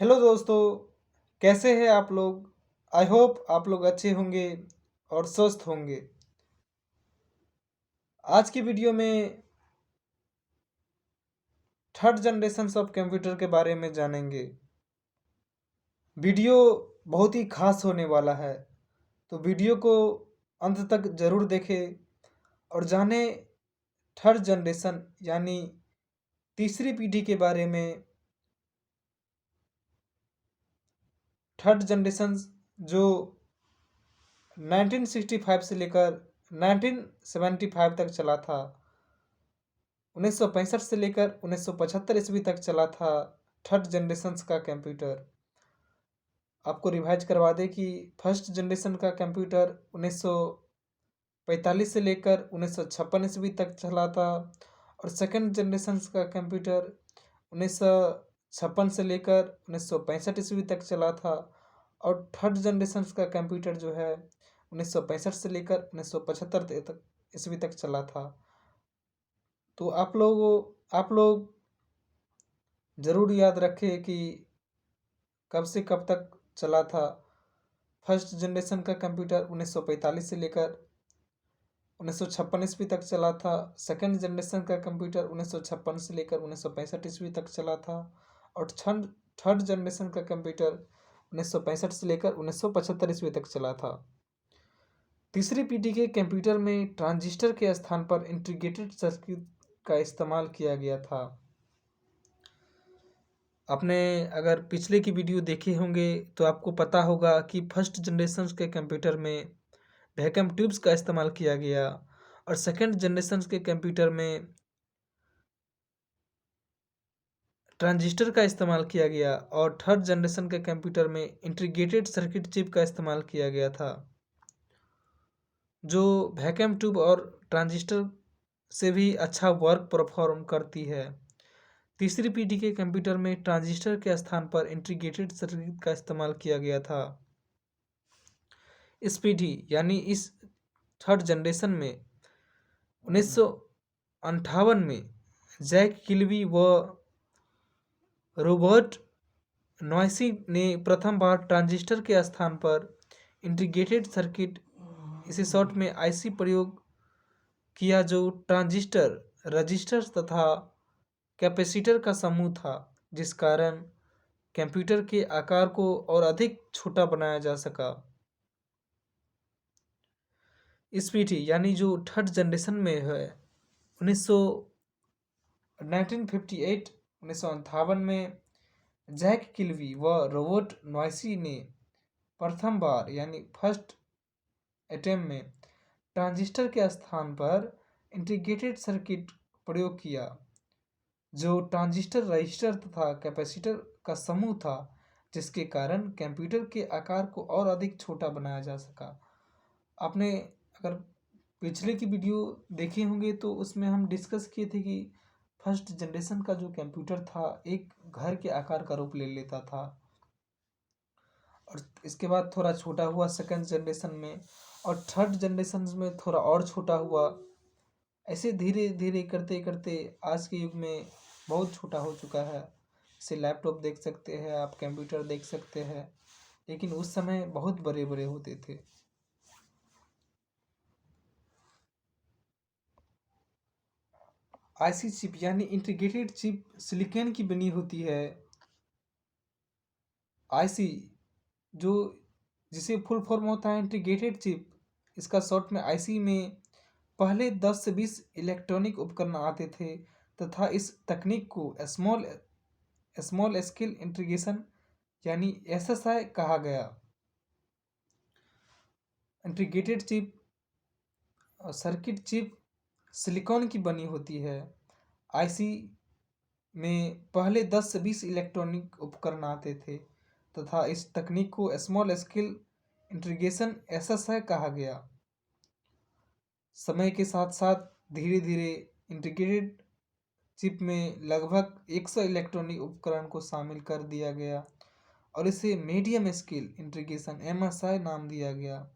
Hello दोस्तों। कैसे हैं आप लोग। आई होप आप लोग अच्छे होंगे और स्वस्थ होंगे। आज की वीडियो में थर्ड जनरेशन ऑफ कंप्यूटर के बारे में जानेंगे। वीडियो बहुत ही खास होने वाला है, तो वीडियो को अंत तक ज़रूर देखें और जाने थर्ड जनरेशन यानी तीसरी पीढ़ी के बारे में। थर्ड जनरेशन जो 1965 से लेकर 1975 तक चला था, 1965 से लेकर 1975 ईस्वी तक चला था थर्ड जनरेशन का कंप्यूटर। आपको रिवाइज करवा दें कि फर्स्ट जनरेशन का कंप्यूटर 1945 से लेकर 1956 ईस्वी तक चला था, और सेकंड जनरेशन का कंप्यूटर 1956 से लेकर 1965 ईस्वी तक चला था, और थर्ड जनरेशन का कंप्यूटर जो है 1965 से लेकर 1975 तक ईस्वी तक चला था। तो आप लोग ज़रूर याद रखें कि कब से कब तक चला था। फर्स्ट जनरेशन का कंप्यूटर 1945 से लेकर 1956 ईस्वी तक चला था। सेकंड जनरेशन का कंप्यूटर 1956 से लेकर 1965 ईस्वी तक चला था, और थर्ड जनरेशन का कंप्यूटर 1965 से लेकर 1975 ईस्वी तक चला था। तीसरी पीढ़ी के कंप्यूटर में ट्रांजिस्टर के स्थान पर इंटीग्रेटेड सर्किट का इस्तेमाल किया गया था। आपने अगर पिछले की वीडियो देखे होंगे तो आपको पता होगा कि फर्स्ट जनरेशन के कंप्यूटर में वैक्यूम ट्यूब्स का इस्तेमाल किया गया, और सेकंड जनरेशन के कंप्यूटर में ट्रांजिस्टर का इस्तेमाल किया गया, और थर्ड जनरेशन के कंप्यूटर में इंटीग्रेटेड सर्किट चिप का इस्तेमाल किया गया था, जो वैक्यूम ट्यूब और ट्रांजिस्टर से भी अच्छा वर्क परफॉर्म करती है। तीसरी पीढ़ी के कंप्यूटर में ट्रांजिस्टर के स्थान पर इंटीग्रेटेड सर्किट का इस्तेमाल किया गया था। इस पीढ़ी यानी इस थर्ड जनरेशन में 1958 में जैक किल्वी व रॉबर्ट नॉयसी ने प्रथम बार ट्रांजिस्टर के स्थान पर इंटीग्रेटेड सर्किट, इसे शॉर्ट में आईसी, प्रयोग किया, जो ट्रांजिस्टर, रजिस्टर तथा कैपेसिटर का समूह था, जिस कारण कंप्यूटर के आकार को और अधिक छोटा बनाया जा सका। इस पीढ़ी यानी जो थर्ड जनरेशन में है 1958 में जैक किल्वी व रॉबर्ट नॉयसी ने प्रथम बार यानी फर्स्ट अटेम्प्ट में ट्रांजिस्टर के स्थान पर इंटीग्रेटेड सर्किट प्रयोग किया, जो ट्रांजिस्टर, रजिस्टर तथा कैपेसिटर का समूह था, जिसके कारण कंप्यूटर के आकार को और अधिक छोटा बनाया जा सका। आपने अगर पिछले की वीडियो देखे होंगे तो उसमें हम डिस्कस किए थे कि फर्स्ट जनरेशन का जो कंप्यूटर था एक घर के आकार का रूप ले लेता था, और इसके बाद थोड़ा छोटा हुआ सेकंड जनरेशन में, और थर्ड जनरेशन में थोड़ा और छोटा हुआ। ऐसे धीरे धीरे करते करते आज के युग में बहुत छोटा हो चुका है। इसे लैपटॉप देख सकते हैं आप, कंप्यूटर देख सकते हैं, लेकिन उस समय बहुत बड़े बड़े होते थे। आईसी चिप यानी इंटीग्रेटेड चिप सिलिकॉन की बनी होती है। आईसी जो जिसे फुल फॉर्म होता है इंटीग्रेटेड चिप, इसका शॉर्ट में आईसी में पहले 10 से 20 इलेक्ट्रॉनिक उपकरण आते थे, तथा इस तकनीक को स्मॉल स्मॉल स्केल इंटीग्रेशन यानी एसएसआई कहा गया। Integrated chip circuit chip silicon की बनी होती है। आईसी में पहले 10 से 20 इलेक्ट्रॉनिक उपकरण आते थे, तथा इस तकनीक को स्मॉल स्केल इंटीग्रेशन एसएसआई कहा गया। समय के साथ साथ धीरे धीरे इंटीग्रेटेड चिप में लगभग 100 इलेक्ट्रॉनिक उपकरण को शामिल कर दिया गया, और इसे मीडियम स्केल इंटीग्रेशन एमएसआई नाम दिया गया।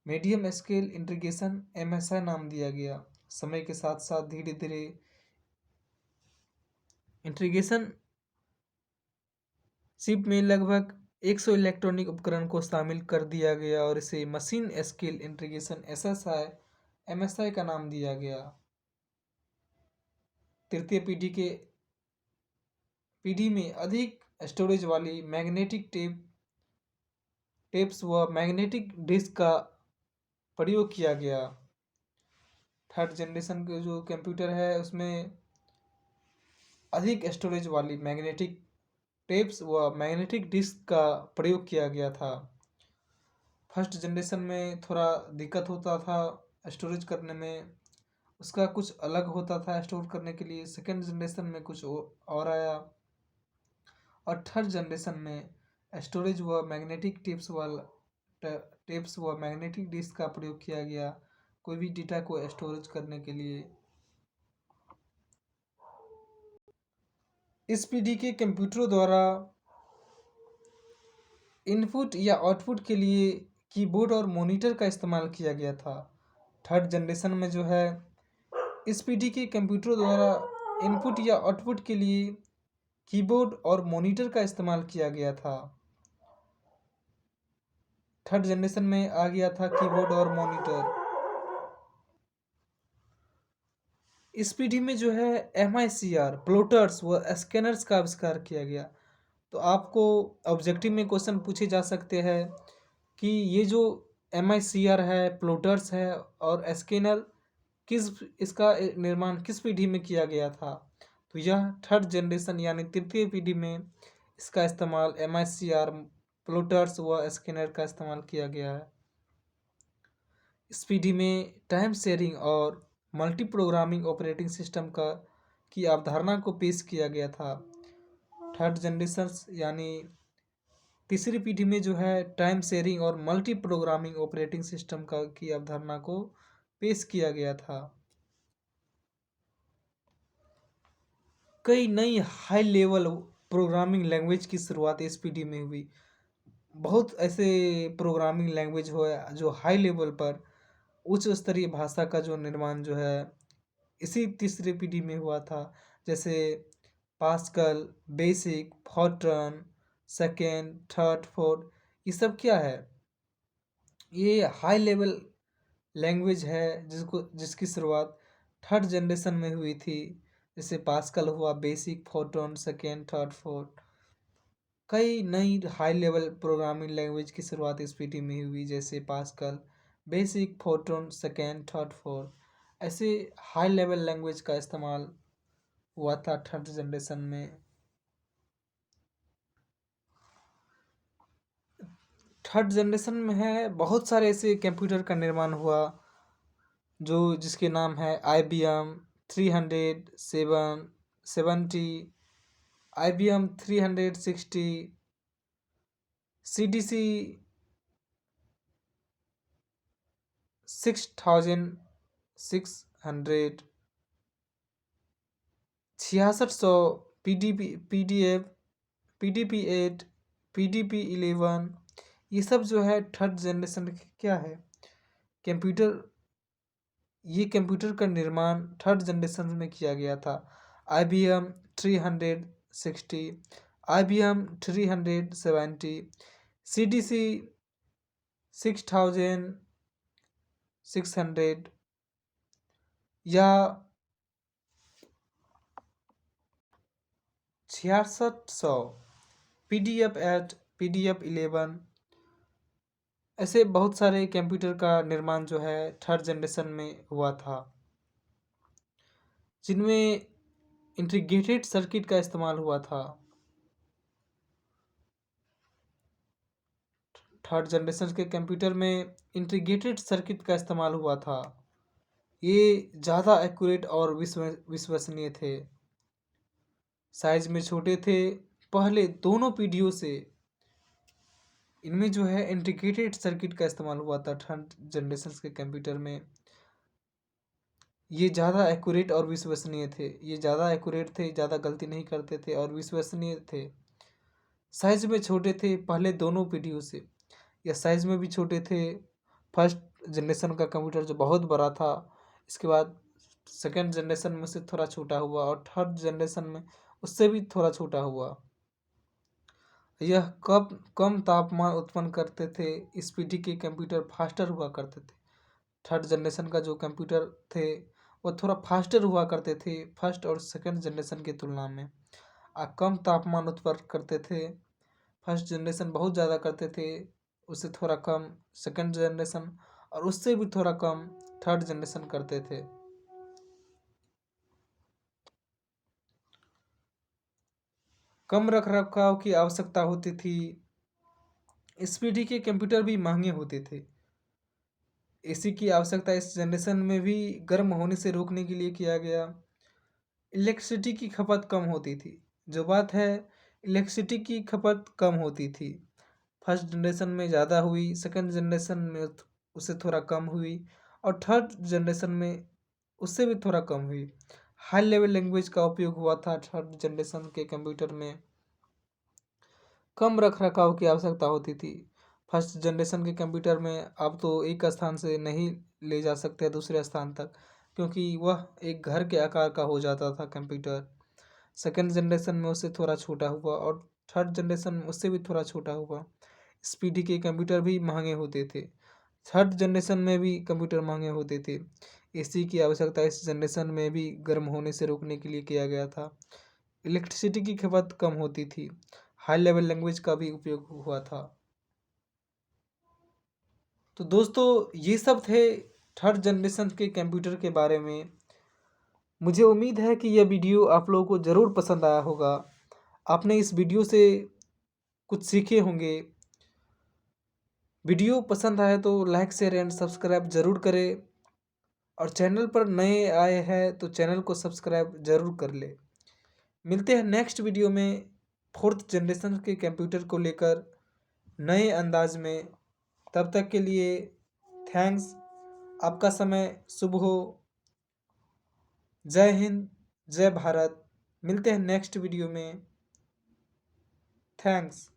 मीडियम स्केल इंटीग्रेशन एमएसआई नाम दिया गया। समय के साथ साथ धीरे धीरे इंटीग्रेशन चिप में लगभग 100 इलेक्ट्रॉनिक उपकरण को शामिल कर दिया गया और इसे machine scale integration SSI MSI का नाम दिया गया। तृतीय पीढ़ी में अधिक स्टोरेज वाली मैग्नेटिक टेप्स व मैग्नेटिक डिस्क का प्रयोग किया गया। थर्ड जनरेशन के जो कंप्यूटर है उसमें अधिक स्टोरेज वाली मैग्नेटिक टेप्स व मैग्नेटिक डिस्क का प्रयोग किया गया था। फर्स्ट जनरेशन में थोड़ा दिक्कत होता था स्टोरेज करने में, उसका कुछ अलग होता था स्टोर करने के लिए। सेकेंड जनरेशन में कुछ और आया और थर्ड जनरेशन में स्टोरेज व मैग्नेटिक टेप्स व मैग्नेटिक डिस्क का प्रयोग किया गया कोई भी डेटा को स्टोरेज करने के लिए। इस पीढ़ी के कंप्यूटरों द्वारा इनपुट या आउटपुट के लिए कीबोर्ड और मॉनिटर का इस्तेमाल किया गया था। थर्ड जनरेशन में जो है इस पीढ़ी के कंप्यूटरों द्वारा इनपुट या आउटपुट के लिए कीबोर्ड और मॉनिटर का इस्तेमाल किया गया था। थर्ड जनरेशन में आ गया था कीबोर्ड और मॉनिटर। इस पीढ़ी में जो है MICR प्लॉटर्स व स्कैनर्स का आविष्कार किया गया। तो आपको ऑब्जेक्टिव में क्वेश्चन पूछे जा सकते हैं कि ये जो MICR है, प्लॉटर्स है और स्कैनर इसका निर्माण किस पीढ़ी में किया गया था। तो यह थर्ड जनरेशन यानी तृतीय पीढ़ी में इसका इस्तेमाल MICR प्लॉटर्स व स्कैनर का इस्तेमाल किया गया है। इस पीढ़ी में टाइम शेयरिंग और मल्टी प्रोग्रामिंग ऑपरेटिंग सिस्टम की अवधारणा को पेश किया गया था। थर्ड जनरेशन यानी तीसरी पीढ़ी में जो है टाइम शेयरिंग और मल्टी प्रोग्रामिंग ऑपरेटिंग सिस्टम की अवधारणा को पेश किया गया था। कई नई हाई लेवल प्रोग्रामिंग लैंग्वेज की शुरुआत इस पीढ़ी में हुई। बहुत ऐसे प्रोग्रामिंग लैंग्वेज हो जो हाई लेवल पर उच्च स्तरीय भाषा का जो निर्माण जो है इसी तीसरी पीढ़ी में हुआ था। जैसे Pascal, BASIC, Fortran, second, third, fourth, ये सब क्या है, ये हाई लेवल लैंग्वेज है जिसकी शुरुआत थर्ड जनरेशन में हुई थी। जैसे पास्कल हुआ, basic, Fortran, second, third, fourth, कई नई हाई लेवल प्रोग्रामिंग लैंग्वेज की शुरुआत इस पीढ़ी में हुई। जैसे Pascal, basic, Fortran, second, third, fourth, ऐसे हाई लेवल लैंग्वेज का इस्तेमाल हुआ था थर्ड जनरेशन में। थर्ड जनरेशन में है बहुत सारे ऐसे कंप्यूटर का निर्माण हुआ जिसके नाम है IBM 370, IBM 360, CDC 6600, 6600, PDP-8, PDP-11, ये सब जो है थर्ड जनरेशन क्या है कंप्यूटर। ये कंप्यूटर का निर्माण थर्ड जनरेशन में किया गया था। IBM 360, IBM 370, CDC 6600 या 6600, PDF-8, PDF-11, ऐसे बहुत सारे कंप्यूटर का निर्माण जो है थर्ड जनरेशन में हुआ था जिनमें इंटीग्रेटेड सर्किट का इस्तेमाल हुआ था। थर्ड जनरेशन के कंप्यूटर में इंटीग्रेटेड सर्किट का इस्तेमाल हुआ था। ये ज़्यादा एक्यूरेट और विश्वसनीय थे, साइज में छोटे थे। पहले दोनों पीढ़ियों से इनमें जो है इंटीग्रेटेड सर्किट का इस्तेमाल हुआ था थर्ड जनरेशन के कंप्यूटर में। ये ज़्यादा एक्यूरेट और विश्वसनीय थे, ये ज़्यादा एक्यूरेट थे, ज़्यादा गलती नहीं करते थे और विश्वसनीय थे। साइज में छोटे थे पहले दोनों पीढ़ियों से, या साइज में भी छोटे थे। फर्स्ट जनरेशन का कंप्यूटर जो बहुत बड़ा था, इसके बाद सेकेंड जनरेशन में से थोड़ा छोटा हुआ और थर्ड जनरेशन में उससे भी थोड़ा छोटा हुआ। यह कम तापमान उत्पन्न करते थे। स्पीडी के कंप्यूटर फास्टर हुआ करते थे। थर्ड जनरेशन का जो कंप्यूटर थे वो थोड़ा फास्टर हुआ करते थे फर्स्ट और सेकंड जनरेशन की तुलना में। कम तापमान उत्पन्न करते थे। फर्स्ट जनरेशन बहुत ज़्यादा करते थे, उससे थोड़ा कम सेकंड जनरेशन, और उससे भी थोड़ा कम थर्ड जनरेशन करते थे। कम रख रखाव की आवश्यकता होती थी। स्पीडी के कंप्यूटर भी महंगे होते थे। एसी की आवश्यकता इस जनरेशन में भी गर्म होने से रोकने के लिए किया गया। इलेक्ट्रिसिटी की खपत कम होती थी। जो बात है, इलेक्ट्रिसिटी की खपत कम होती थी। फर्स्ट जनरेशन में ज़्यादा हुई, सेकंड जनरेशन में उससे थोड़ा कम हुई, और थर्ड जनरेशन में उससे भी थोड़ा कम हुई। हाई लेवल लैंग्वेज का उपयोग हुआ था थर्ड जनरेशन के कंप्यूटर में। कम रख रखाव की आवश्यकता होती थी। फर्स्ट जनरेशन के कंप्यूटर में आप तो एक स्थान से नहीं ले जा सकते दूसरे स्थान तक, क्योंकि वह एक घर के आकार का हो जाता था कंप्यूटर। सेकंड जनरेशन में उससे थोड़ा छोटा हुआ, और थर्ड जनरेशन में उससे भी थोड़ा छोटा हुआ। स्पीडी के कंप्यूटर भी महंगे होते थे। थर्ड जनरेशन में भी कंप्यूटर महंगे होते थे। एसी की आवश्यकता इस जनरेशन में भी गर्म होने से रोकने के लिए किया गया था। इलेक्ट्रिसिटी की खपत कम होती थी। हाई लेवल लैंग्वेज का भी उपयोग हुआ था। तो दोस्तों, ये सब थे थर्ड जनरेशन के कंप्यूटर के बारे में। मुझे उम्मीद है कि यह वीडियो आप लोगों को ज़रूर पसंद आया होगा। आपने इस वीडियो से कुछ सीखे होंगे। वीडियो पसंद आए तो लाइक शेयर एंड सब्सक्राइब ज़रूर करें, और चैनल पर नए आए हैं तो चैनल को सब्सक्राइब ज़रूर कर ले। मिलते हैं नेक्स्ट वीडियो में फोर्थ जनरेशन के कंप्यूटर को लेकर नए अंदाज में। तब तक के लिए थैंक्स। आपका समय शुभ हो। जय हिंद, जय भारत। मिलते हैं नेक्स्ट वीडियो में। थैंक्स।